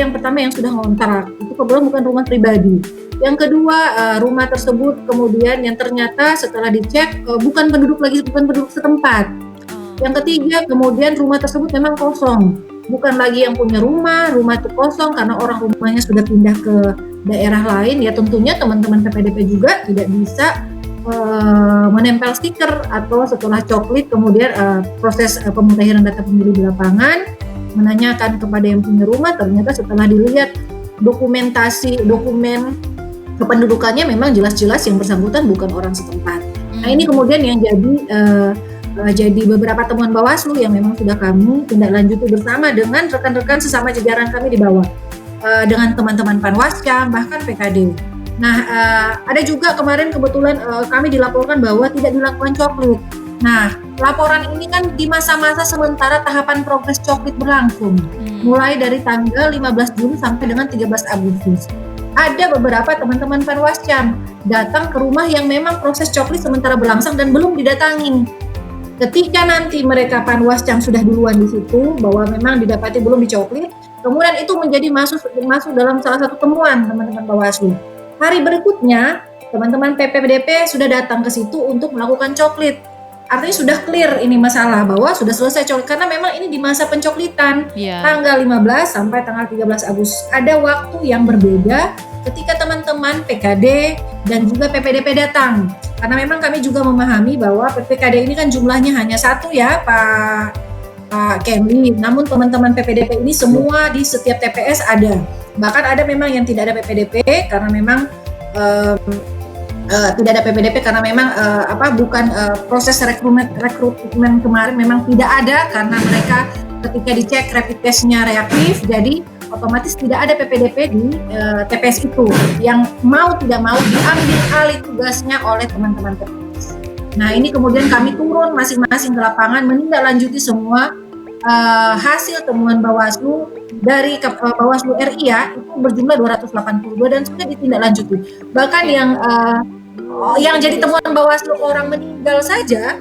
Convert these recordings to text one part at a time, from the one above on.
yang pertama yang sudah ngontrak, itu kebetulan bukan rumah pribadi. Yang kedua, rumah tersebut kemudian yang ternyata setelah dicek bukan penduduk setempat. Yang ketiga, kemudian rumah tersebut memang kosong, bukan lagi yang punya rumah itu kosong karena orang rumahnya sudah pindah ke daerah lain. Ya tentunya teman-teman PPDP juga tidak bisa menempel stiker atau setelah coklit kemudian proses pemutahiran data pemilih di lapangan menanyakan kepada yang punya rumah, ternyata setelah dilihat dokumen kependudukannya memang jelas-jelas yang bersangkutan bukan orang setempat. Nah ini kemudian yang jadi beberapa temuan Bawaslu yang memang sudah kami tindak lanjuti bersama dengan rekan-rekan sesama jajaran kami di bawah, dengan teman-teman Panwascam bahkan PKD. Nah ada juga kemarin kebetulan kami dilaporkan bahwa tidak dilakukan coklit. Nah laporan ini kan di masa-masa sementara tahapan progres coklit berlangsung, mulai dari tanggal 15 Juni sampai dengan 13 Agustus. Ada beberapa teman-teman Panwascam datang ke rumah yang memang proses coklit sementara berlangsung dan belum didatangi. Ketika nanti mereka Panwascam sudah duluan di situ bahwa memang didapati belum dicoklit, kemudian itu menjadi masuk dalam salah satu temuan teman-teman Bawaslu. Hari berikutnya teman-teman PPDP sudah datang ke situ untuk melakukan coklit. Artinya sudah clear ini masalah bahwa sudah selesai coklit karena memang ini di masa pencoklitan, tanggal 15 sampai tanggal 13 Agustus. Ada waktu yang berbeda ketika teman-teman PKD dan juga PPDP datang. Karena memang kami juga memahami bahwa PPKD ini kan jumlahnya hanya satu ya Pak Kenli. Namun teman-teman PPDP ini semua di setiap TPS ada. Bahkan ada memang yang tidak ada PPDP karena memang tidak ada PPDP karena memang bukan proses rekrutmen kemarin memang tidak ada karena mereka ketika dicek rapid testnya reaktif, jadi otomatis tidak ada PPDP di TPS itu yang mau tidak mau diambil alih tugasnya oleh teman-teman TPS. Nah ini kemudian kami turun masing-masing ke lapangan menindaklanjuti semua hasil temuan Bawaslu dari Bawaslu RI ya itu berjumlah 282 dan sudah ditindaklanjuti. Bahkan yang jadi temuan Bawaslu orang meninggal saja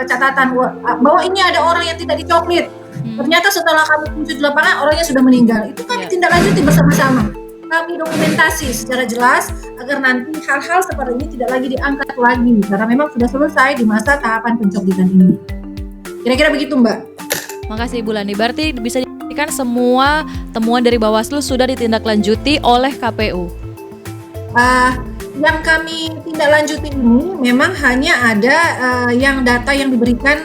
catatan bahwa ini ada orang yang tidak dicoklit. Ternyata setelah kami tunjuk di lapangan orangnya sudah meninggal. Itu kami tindak lanjuti bersama-sama. Kami dokumentasi secara jelas agar nanti hal-hal seperti ini tidak lagi diangkat lagi karena memang sudah selesai di masa tahapan pencoklitan ini. Kira-kira begitu Mbak. Makasih Ibu Lani. Berarti bisa dipastikan semua temuan dari Bawaslu sudah ditindaklanjuti oleh KPU. Yang kami tindak lanjuti ini memang hanya ada yang data yang diberikan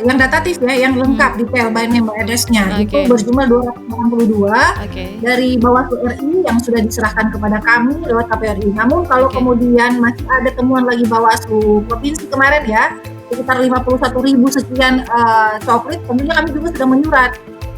yang datatif ya, yang lengkap detail by name by address-nya. Itu berjumlah 282 dari Bawaslu RI yang sudah diserahkan kepada kami lewat KPU RI. Namun kalau kemudian masih ada temuan lagi Bawaslu Provinsi kemarin ya, sekitar 51.000 sekian coklit, tentunya kami juga sudah menyurat.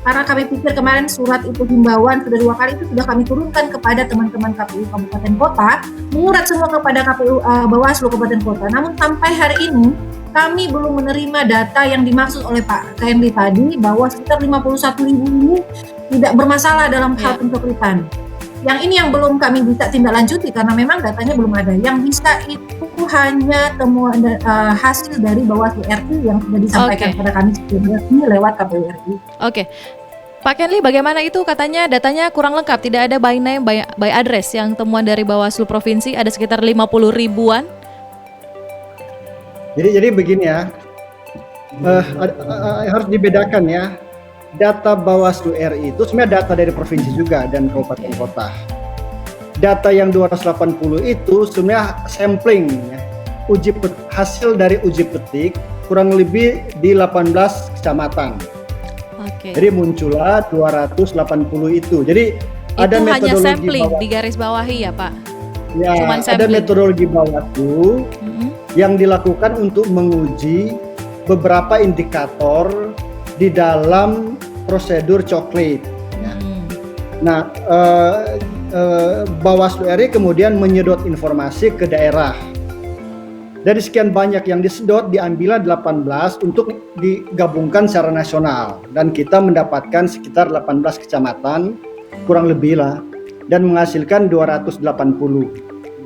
Karena kami pikir kemarin surat itu himbauan sudah 2 kali itu sudah kami turunkan kepada teman-teman KPU Kabupaten Kota, menyurat semua kepada KPU Bawaslu Kabupaten Kota. Namun sampai hari ini kami belum menerima data yang dimaksud oleh Pak Kenli tadi bahwa sekitar 51.000 ini tidak bermasalah dalam hal pencoklitan. Yang ini yang belum kami bisa tindak lanjuti karena memang datanya belum ada. Yang bisa itu hanya temuan hasil dari Bawaslu RI yang sudah disampaikan kepada kami sebelumnya lewat KPU RI. Pak Kenli, bagaimana itu katanya datanya kurang lengkap, tidak ada by name by address yang temuan dari Bawaslu Provinsi ada sekitar 50 ribuan. Jadi begini ya, harus dibedakan ya. Data Bawaslu RI itu sebenarnya data dari provinsi juga dan kabupaten kota. Data yang 280 itu sebenarnya sampling ya, hasil dari uji petik kurang lebih di 18 kecamatan. Jadi muncullah 280 itu. Jadi ada metodologi hanya sampling di garis bawahi ya Pak? Ya, ada metodologi Bawaslu yang dilakukan untuk menguji beberapa indikator di dalam prosedur coklit. Ya. Nah, Bawaslu RI kemudian menyedot informasi ke daerah. Dari sekian banyak yang disedot, diambillah 18 untuk digabungkan secara nasional. Dan kita mendapatkan sekitar 18 kecamatan, kurang lebih lah, dan menghasilkan 280.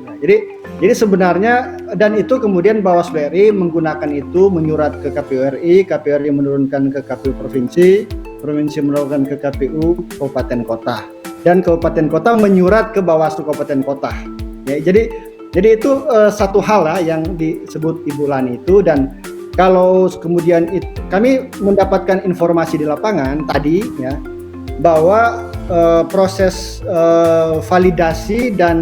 Nah, jadi sebenarnya, dan itu kemudian Bawaslu RI menggunakan itu, menyurat ke KPU RI menurunkan ke KPU Provinsi, provinsi melakukan ke KPU kabupaten kota, dan kabupaten kota menyurat ke Bawaslu kabupaten kota. Ya, jadi itu satu hal lah yang disebut Ibu Lani itu. Dan kalau kemudian kami mendapatkan informasi di lapangan tadi ya, bahwa proses validasi dan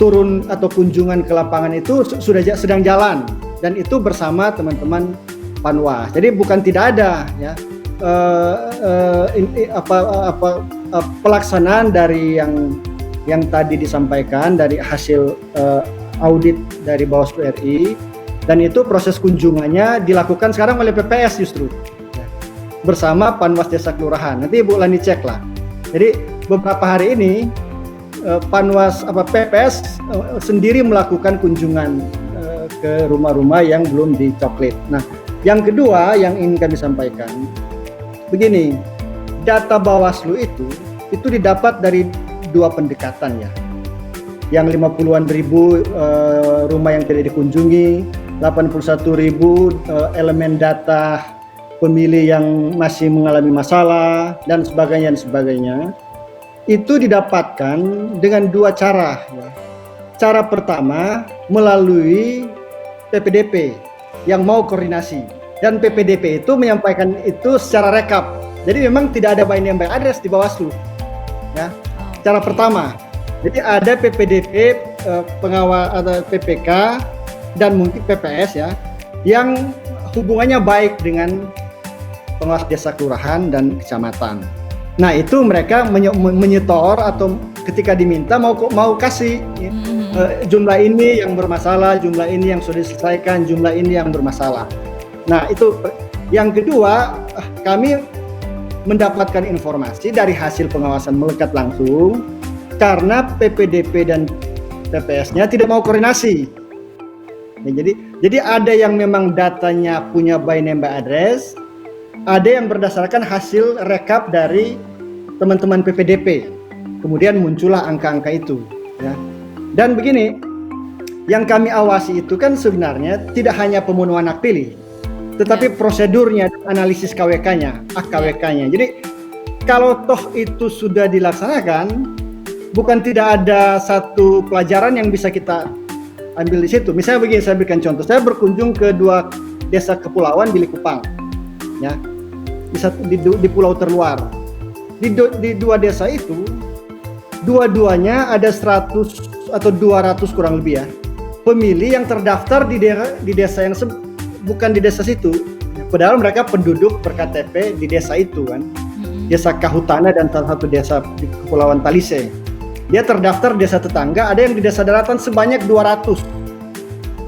turun atau kunjungan ke lapangan itu sudah sedang jalan, dan itu bersama teman-teman Panwas. Jadi bukan tidak ada ya pelaksanaan dari yang tadi disampaikan dari hasil audit dari Bawaslu RI, dan itu proses kunjungannya dilakukan sekarang oleh PPS justru ya, bersama Panwas Desa Kelurahan. Nanti Ibu Lani cek lah. Jadi beberapa hari ini Panwas PPS sendiri melakukan kunjungan ke rumah-rumah yang belum dicoklit. Nah, yang kedua yang ingin kami sampaikan begini, data Bawaslu itu didapat dari dua pendekatan ya. Yang 50-an ribu rumah yang tidak dikunjungi, 81 ribu elemen data pemilih yang masih mengalami masalah dan sebagainya. Itu didapatkan dengan dua cara ya. Cara pertama melalui PPDP yang mau koordinasi, dan PPDP itu menyampaikan itu secara rekap. Jadi memang tidak ada by name by address di Bawaslu ya. Cara pertama, jadi ada PPDP pengawal atau PPK dan mungkin PPS ya, yang hubungannya baik dengan pengawas desa kelurahan dan kecamatan. Nah, itu mereka menyetor atau ketika diminta mau kasih jumlah ini yang bermasalah, jumlah ini yang sudah diselesaikan, jumlah ini yang bermasalah. Nah, itu yang kedua, kami mendapatkan informasi dari hasil pengawasan melekat langsung karena PPDP dan PPS-nya tidak mau koordinasi. Ya, jadi ada yang memang datanya punya by name by address, ada yang berdasarkan hasil rekap dari teman-teman PPDP. Kemudian muncullah angka-angka itu ya. Dan begini, yang kami awasi itu kan sebenarnya tidak hanya pemenuhan hak pilih, tetapi prosedurnya, analisis KWK-nya, AKWK-nya. Jadi kalau toh itu sudah dilaksanakan, bukan tidak ada satu pelajaran yang bisa kita ambil di situ. Misalnya begini, saya berikan contoh. Saya berkunjung ke dua desa kepulauan Bilikupang, ya, di pulau terluar. Di dua desa itu, dua-duanya ada 100 atau 200 kurang lebih ya, pemilih yang terdaftar di desa yang bukan di desa situ. Padahal mereka penduduk berKTP di desa itu kan, desa Kahutana dan salah satu desa di Kepulauan Talise. Dia terdaftar desa tetangga, ada yang di desa daratan sebanyak 200.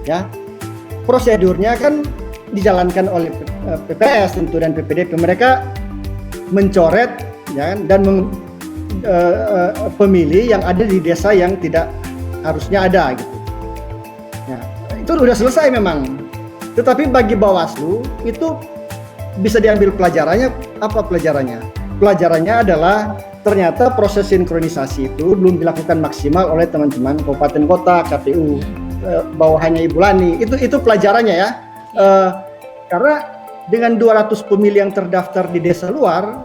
Ya, prosedurnya kan dijalankan oleh PPS tentu dan PPDP. Mereka mencoret ya, dan pemilih yang ada di desa yang tidak harusnya ada gitu. Ya, itu sudah selesai memang. Tetapi bagi Bawaslu itu bisa diambil pelajarannya. Apa pelajarannya? Pelajarannya adalah ternyata proses sinkronisasi itu belum dilakukan maksimal oleh teman-teman kabupaten kota, KPU, bawahannya Ibu Lani. Itu pelajarannya ya. Karena dengan 200 pemilih yang terdaftar di desa luar,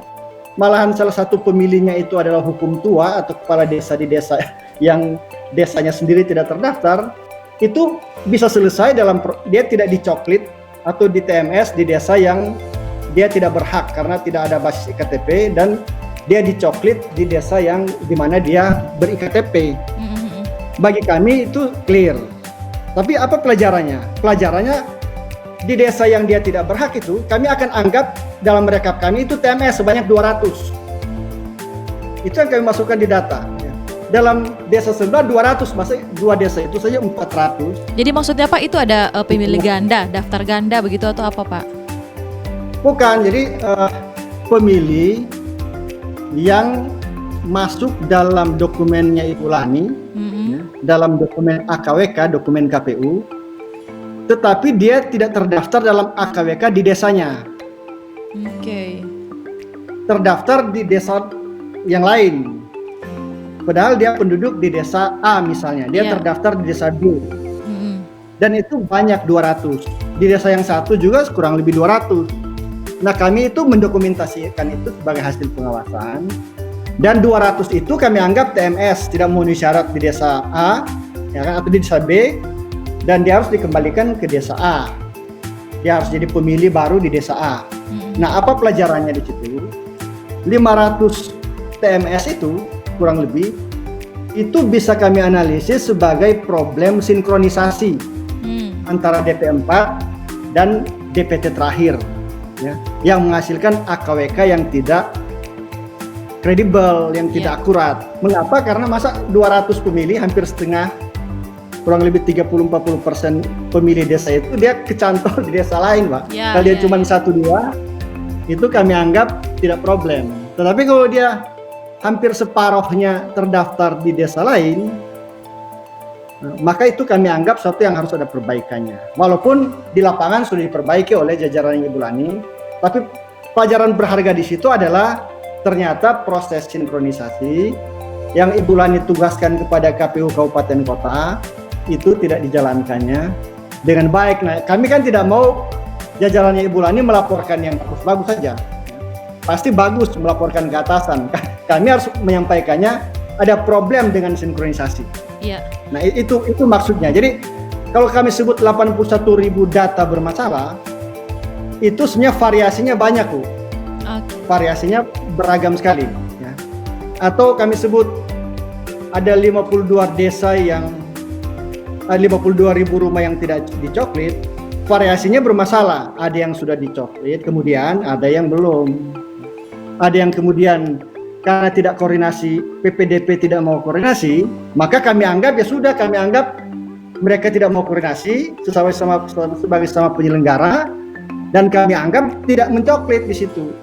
malahan salah satu pemilihnya itu adalah hukum tua atau kepala desa di desa yang desanya sendiri tidak terdaftar, itu bisa selesai dia tidak dicoklit atau di TMS di desa yang dia tidak berhak karena tidak ada basis IKTP, dan dia dicoklit di desa yang dimana dia ber-IKTP. Bagi kami itu clear. Tapi apa pelajarannya? Pelajarannya di desa yang dia tidak berhak itu, kami akan anggap dalam rekap kami itu TMS sebanyak 200. Itu yang kami masukkan di data. Dalam desa sebelah 200, masa dua desa itu saja 400. Jadi maksudnya Pak, itu ada pemilih ganda, daftar ganda begitu atau apa Pak? Bukan, jadi pemilih yang masuk dalam dokumennya Ibu Lani, ya, dalam dokumen AKWK, dokumen KPU, tetapi dia tidak terdaftar dalam AKWK di desanya. Oke. Terdaftar di desa yang lain. Padahal dia penduduk di desa A misalnya, dia terdaftar di desa B. Dan itu banyak 200. Di desa yang satu juga kurang lebih 200. Nah, kami itu mendokumentasikan itu sebagai hasil pengawasan, dan 200 itu kami anggap TMS, tidak memenuhi syarat di desa A, ya kan, atau di desa B, dan dia harus dikembalikan ke desa A. Dia harus jadi pemilih baru di desa A. Nah, apa pelajarannya di situ? 500 TMS itu kurang lebih itu bisa kami analisis sebagai problem sinkronisasi antara DP4 dan DPT terakhir, ya, yang menghasilkan AKWK yang tidak kredibel, yang tidak akurat. Mengapa? Karena masa 200 pemilih, hampir setengah, kurang lebih 30-40% pemilih desa itu dia kecantol di desa lain, Pak. Kalau dia cuma 1-2, itu kami anggap tidak problem. Tetapi kalau dia hampir separuhnya terdaftar di desa lain, maka itu kami anggap sesuatu yang harus ada perbaikannya. Walaupun di lapangan sudah diperbaiki oleh jajaran Ibu Lani, tapi pelajaran berharga di situ adalah ternyata proses sinkronisasi yang Ibu Lani tugaskan kepada KPU Kabupaten Kota itu tidak dijalankannya dengan baik. Nah, kami kan tidak mau jajarannya Ibu Lani melaporkan yang bagus-bagus saja. Pasti bagus melaporkan ke atasan. Kami harus menyampaikannya ada problem dengan sinkronisasi. Iya. Nah, itu maksudnya. Jadi kalau kami sebut 81.000 data bermasalah, itu sebenarnya variasinya banyak, Bu. Variasinya beragam sekali, ya. Atau kami sebut ada 52 desa yang 52.000 rumah yang tidak dicoklit, variasinya bermasalah. Ada yang sudah dicoklit, kemudian ada yang belum. Ada yang kemudian karena tidak koordinasi, PPDP tidak mau koordinasi, maka kami anggap ya sudah, kami anggap mereka tidak mau koordinasi sebagai sama penyelenggara, dan kami anggap tidak mencoklit di situ.